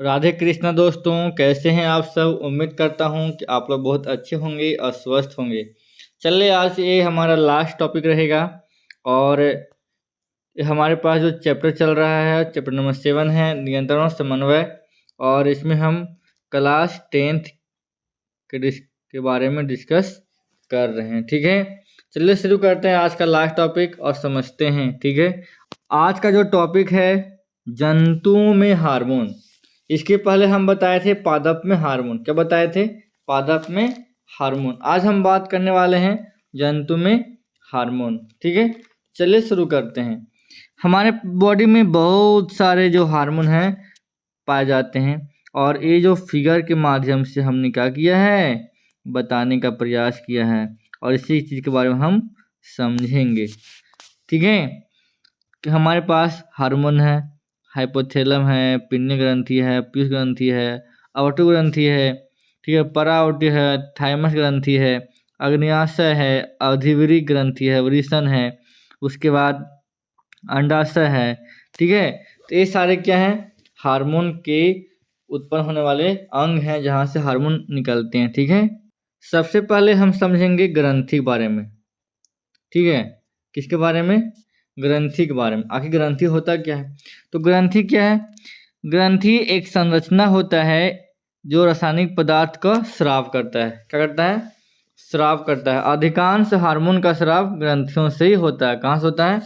राधे कृष्णा दोस्तों, कैसे हैं आप सब। उम्मीद करता हूं कि आप लोग बहुत अच्छे होंगे और स्वस्थ होंगे। चलिए, आज ये हमारा लास्ट टॉपिक रहेगा और ये हमारे पास जो चैप्टर चल रहा है चैप्टर नंबर 7 है नियंत्रण और समन्वय। और इसमें हम क्लास 10th के बारे में डिस्कस कर रहे हैं। ठीक है, चलिए शुरू करते हैं आज का लास्ट टॉपिक और समझते हैं। ठीक है, आज का जो टॉपिक है जंतुओं में हार्मोन। इसके पहले हम बताए थे पादप में हार्मोन। क्या बताए थे? पादप में हार्मोन। आज हम बात करने वाले हैं जंतु में हार्मोन। ठीक है, चलिए शुरू करते हैं। हमारे बॉडी में बहुत सारे जो हार्मोन हैं पाए जाते हैं और ये जो फिगर के माध्यम से हमने क्या किया है, बताने का प्रयास किया है और इसी चीज़ के बारे में हम समझेंगे। ठीक है, कि हमारे पास हार्मोन है, हाइपोथैलम है, पिन्नी ग्रंथि है, पीयूष ग्रंथि है, अवटु ग्रंथि है, ठीक है, परावटी है, थाइमस ग्रंथि है, अग्न्याशय है, अधिवरी ग्रंथि है, वृषण है, उसके बाद अंडाशय है। ठीक है, तो ये सारे क्या हैं, हार्मोन के उत्पन्न होने वाले अंग हैं जहाँ से हार्मोन निकलते हैं। ठीक है, सबसे पहले हम समझेंगे ग्रंथि के बारे में। ठीक है, किसके बारे में? ग्रंथि के बारे में। आखिर ग्रंथि होता क्या है? तो ग्रंथि क्या है? ग्रंथि एक संरचना होता है जो रासायनिक पदार्थ का स्राव करता है। क्या करता है? स्राव करता है। अधिकांश हार्मोन का स्राव ग्रंथियों से ही होता है। कहाँ से होता है?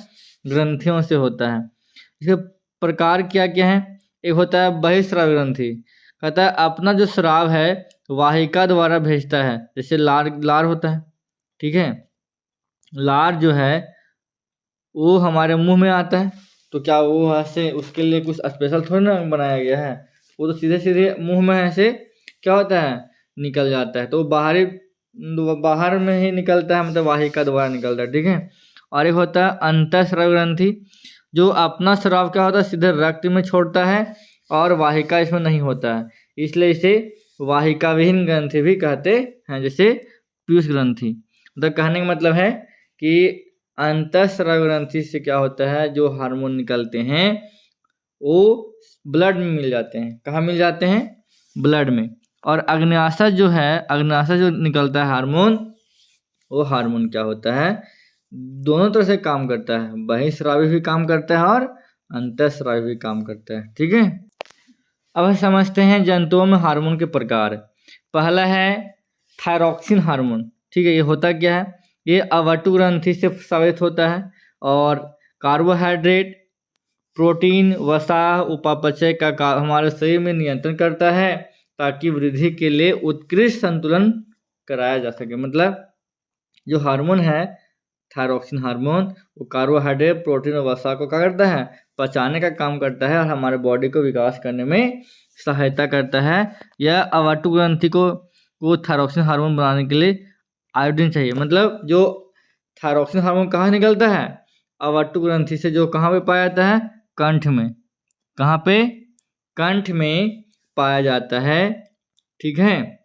ग्रंथियों से होता है। इसके प्रकार क्या क्या है? एक होता है बहिस्राव ग्रंथि, कहता है अपना जो स्राव है वाहिका द्वारा भेजता है। जैसे लार लार होता है। ठीक है, लार जो है वो हमारे मुंह में आता है, तो क्या वो ऐसे उसके लिए कुछ स्पेशल थोड़ी ना बनाया गया है। वो तो सीधे सीधे मुंह में ऐसे क्या होता है, निकल जाता है। तो बाहर में ही निकलता है, मतलब वाहिका द्वारा निकलता है। ठीक है, और एक होता है अंतःस्राव ग्रंथि, जो अपना स्राव क्या होता है सीधे रक्त में छोड़ता है और वाहिका इसमें नहीं होता है, इसलिए इसे वाहिका विहीन ग्रंथि भी कहते हैं, जैसे पीयूष ग्रंथि। तो कहने का मतलब है कि अंतःस्राव ग्रंथि से क्या होता है, जो हार्मोन निकलते हैं वो ब्लड में मिल जाते हैं। कहाँ मिल जाते हैं? ब्लड में। और अग्न्याशय जो है, अग्न्याशय जो निकलता है हार्मोन, वो हार्मोन क्या होता है, दोनों तरह से काम करता है। बहिस्रावी भी काम करता है और अंतःस्रावी भी काम करता है। ठीक है, अब हम समझते हैं जंतुओं में हार्मोन के प्रकार। पहला है थायरॉक्सिन हार्मोन। ठीक है, ये होता क्या है? ये अवटु ग्रंथि से स्रावित होता है और कार्बोहाइड्रेट, प्रोटीन, वसा, उपापचय का हमारे शरीर में नियंत्रण करता है ताकि वृद्धि के लिए उत्कृष्ट संतुलन कराया जा सके। मतलब जो हार्मोन है थायरॉक्सिन हार्मोन, वो कार्बोहाइड्रेट, प्रोटीन और वसा को क्या करता है, पचाने का काम करता है और हमारे बॉडी को विकास करने में सहायता करता है। यह अवटु ग्रंथि को थायरॉक्सिन हार्मोन बनाने के लिए आयोडीन चाहिए। मतलब जो थायरॉक्सिन हार्मोन कहाँ निकलता है? अवटु ग्रंथि से, जो कहाँ पे पाया जाता है? कंठ में। कहाँ पे? कंठ में पाया जाता है। ठीक है,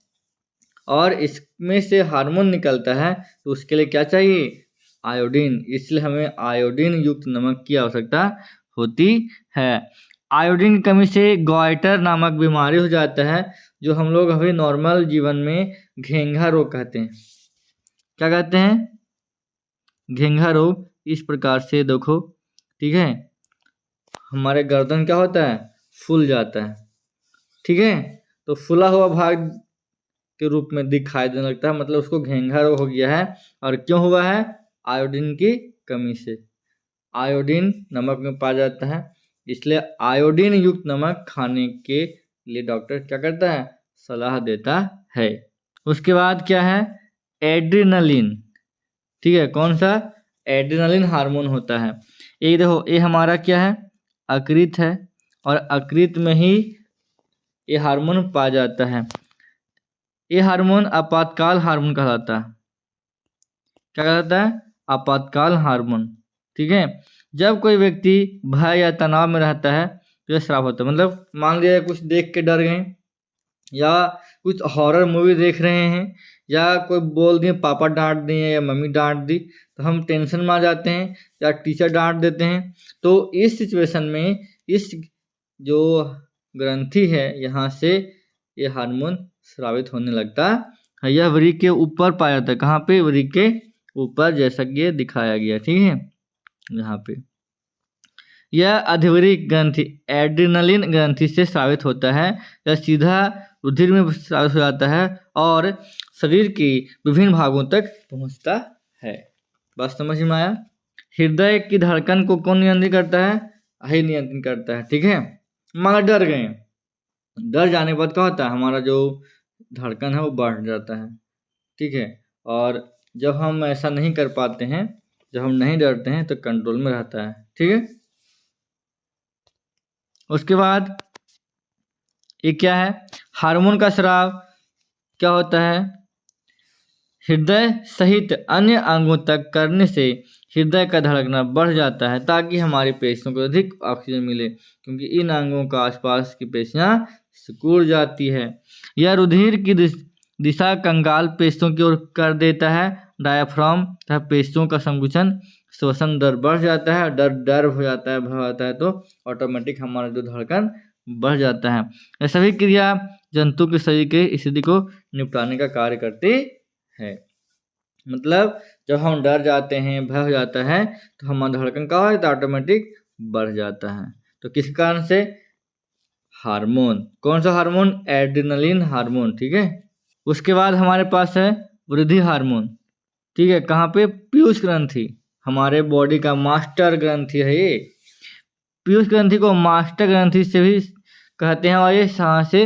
और इसमें से हार्मोन निकलता है तो उसके लिए क्या चाहिए? आयोडीन। इसलिए हमें आयोडीन युक्त नमक की आवश्यकता होती है। आयोडीन की कमी से गॉइटर नामक बीमारी हो जाता है, जो हम लोग अभी नॉर्मल जीवन में घेंघा रोग कहते हैं। क्या कहते हैं? घेंघा रोग। इस प्रकार से देखो, ठीक है, हमारे गर्दन क्या होता है, फूल जाता है। ठीक है, तो फूला हुआ भाग के रूप में दिखाई देने लगता है, मतलब उसको घेंघा रोग हो गया है। और क्यों हुआ है? आयोडीन की कमी से। आयोडीन नमक में पाया जाता है, इसलिए आयोडीन युक्त नमक खाने के लिए डॉक्टर क्या करता है, सलाह देता है। उसके बाद क्या है? एड्रिनलिन। ठीक है, कौन सा? एड्रिनलिन हार्मोन होता है। ये देखो, ये हमारा क्या है, यकृत है और यकृत में ही ये हार्मोन पाया जाता है। ये हार्मोन आपातकाल हार्मोन कहलाता है। क्या कहलाता है? आपातकाल हार्मोन। ठीक है, जब कोई व्यक्ति भय या तनाव में रहता है तो यह स्राव होता है। मतलब मान लिया कुछ देख के डर गए, या कुछ हॉरर मूवी देख रहे हैं, या कोई बोल दिए, पापा डांट दिए या मम्मी डांट दी, तो हम टेंशन में आ जाते हैं, या टीचर डांट देते हैं। तो इस सिचुएशन में इस जो ग्रंथि है यहाँ से ये हार्मोन स्रावित होने लगता है। यह वृक्क के ऊपर पाया जाता है। कहाँ पे? वृक्क के ऊपर, जैसा कि ये दिखाया गया, ठीक है, यहाँ पे। यह अधिवृक्क ग्रंथि एड्रिनलिन ग्रंथि से स्रावित होता है। यह सीधा रुधिर में स्रावित हो जाता है और शरीर की विभिन्न भागों तक पहुंचता है। बात समझ में आया? हृदय की धड़कन को कौन नियंत्रित करता है? यही नियंत्रण करता है, ठीक है। मगर डर गए, डर जाने के बाद क्या होता है? हमारा जो धड़कन है वो बढ़ जाता है, ठीक है। और जब हम ऐसा नहीं कर पाते हैं, जब हम नहीं डरते हैं, तो कंट्रोल में रहता है, ठीक है। उसके बाद ये क्या है? हार्मोन का स्राव क्या होता है? हृदय सहित अन्य अंगों तक करने से हृदय का धड़कना बढ़ जाता है ताकि हमारी पेशियों को अधिक ऑक्सीजन मिले, क्योंकि इन अंगों का आसपास की पेशियां सिकुड़ जाती है। यह रुधिर की दिशा कंगाल पेशियों की ओर कर देता है। डायाफ्राम तथा पेशियों का संकुचन, श्वसन दर बढ़ जाता है। डर हो जाता है, भय होता है, तो ऑटोमेटिक हमारा जो धड़कन बढ़ जाता है। यह सभी क्रिया जंतु के शरीर की स्थिति को निपटाने का कार्य करती है। मतलब जब हम डर जाते हैं, भय हो जाता है, तो हमारा धड़कन क्या होता है? ऑटोमेटिक बढ़ जाता है। तो किस कारण से? हार्मोन। कौन सा हार्मोन? एड्रिनलिन हार्मोन, ठीक है। उसके बाद हमारे पास है वृद्धि हार्मोन, ठीक है। कहाँ पे? पीयूष ग्रंथि, हमारे बॉडी का मास्टर ग्रंथि है ये। पीयूष ग्रंथि को मास्टर ग्रंथि से भी कहते हैं और ये यहाँ से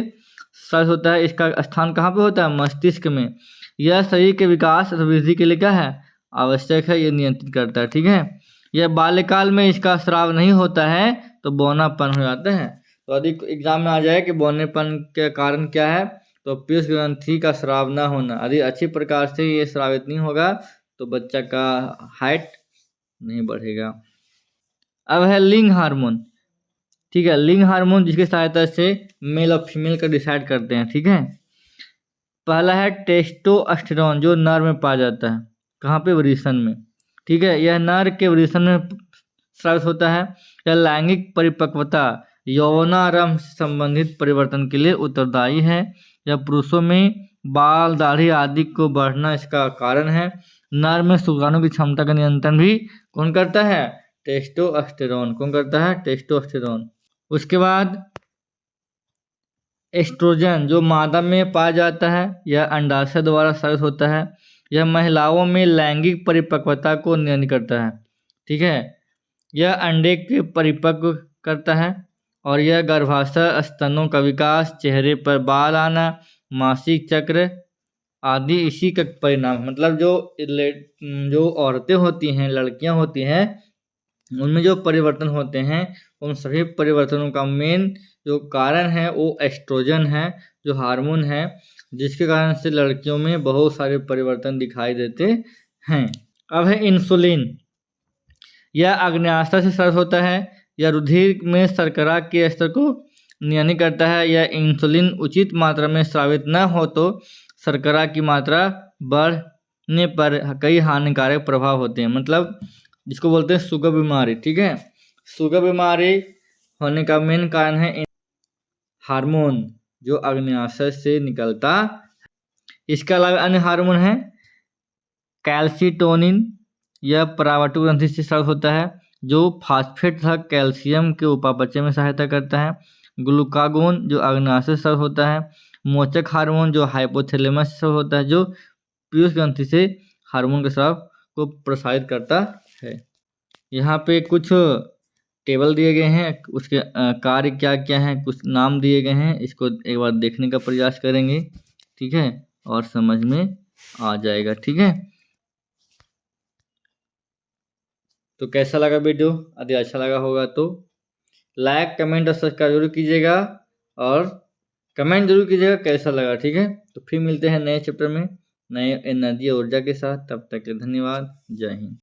स्रावित होता है। इसका स्थान कहाँ पे होता है? मस्तिष्क में। यह शरीर के विकास और वृद्धि के लिए क्या है? आवश्यक है, ये नियंत्रित करता है, ठीक है। यह बाल्यकाल में इसका स्राव नहीं होता है तो बौनापन हो जाता है। तो यदि एग्जाम में आ जाए कि बौनेपन के कारण क्या है, तो पीयूष ग्रंथि का स्राव न होना। यदि अच्छी प्रकार से ये स्रावित नहीं होगा तो बच्चा का हाइट नहीं बढ़ेगा। अब है लिंग हार्मोन, ठीक है। लिंग हार्मोन जिसकी सहायता से मेल और फीमेल का डिसाइड करते हैं, ठीक है। पहला है टेस्टोस्टेरोन, जो नर में पाया जाता है। कहाँ पे? वृषण में, ठीक है। यह नर के वृषण में स्रावित होता है। यह लैंगिक परिपक्वता, यौनारंभ से संबंधित परिवर्तन के लिए उत्तरदायी है। यह पुरुषों में बाल, दाढ़ी आदि को बढ़ना इसका कारण है। नर में शुक्राणु की क्षमता का नियंत्रण भी कौन करता है? टेस्टोस्टेरोन। कौन करता है? टेस्टोस्टेरोन। उसके बाद एस्ट्रोजन, जो मादा में पाया जाता है, यह अंडाशय द्वारा स्रावित होता है। यह महिलाओं में लैंगिक परिपक्वता को नियंत्रित करता है, ठीक है। यह अंडे के परिपक्व करता है और यह गर्भाशय, स्तनों का विकास, चेहरे पर बाल आना, मासिक चक्र आदि इसी का परिणाम। मतलब जो औरतें होती हैं, लड़कियां होती हैं, उनमें जो परिवर्तन होते हैं, उन सभी परिवर्तनों का मेन जो कारण है वो एस्ट्रोजन है, जो हार्मोन है, जिसके कारण से लड़कियों में बहुत सारे परिवर्तन दिखाई देते हैं। अब है इंसुलिन। यह आग्नेयाशय से स्रावित होता है। यह रुधिर में शर्करा के स्तर को नियंत्रित करता है। यह इंसुलिन उचित मात्रा में स्रावित न हो तो शर्करा की मात्रा बढ़ने पर कई हानिकारक प्रभाव होते हैं। मतलब जिसको बोलते हैं शुगर बीमारी, ठीक है। शुगर बीमारी होने का मेन कारण है हार्मोन जो आग्नेयाशय से निकलता। इसके अलावा अन्य हार्मोन है कैल्सिटोनिन, यह परावर्तक ग्रंथि से स्रावित होता है, जो फास्फेट तथा कैल्शियम के उपापचय में सहायता करता है। ग्लूकागोन, जो आग्नेयाशय से स्रावित होता है। मोचक हार्मोन, जो हाइपोथैलेमस से स्रावित होता है, जो पीयूष ग्रंथि से हार्मोन के स्राव को प्रसारित करता है। यहाँ पे कुछ टेबल दिए गए हैं, उसके कार्य क्या क्या हैं, कुछ नाम दिए गए हैं। इसको एक बार देखने का प्रयास करेंगे, ठीक है, और समझ में आ जाएगा, ठीक है। तो कैसा लगा वीडियो? यदि अच्छा लगा होगा तो लाइक, कमेंट और सब्सक्राइब जरूर कीजिएगा और कमेंट जरूर कीजिएगा कैसा लगा, ठीक है। तो फिर मिलते हैं नए चैप्टर में नए एनर्जी और ऊर्जा के साथ। तब तक के धन्यवाद। जय हिंद।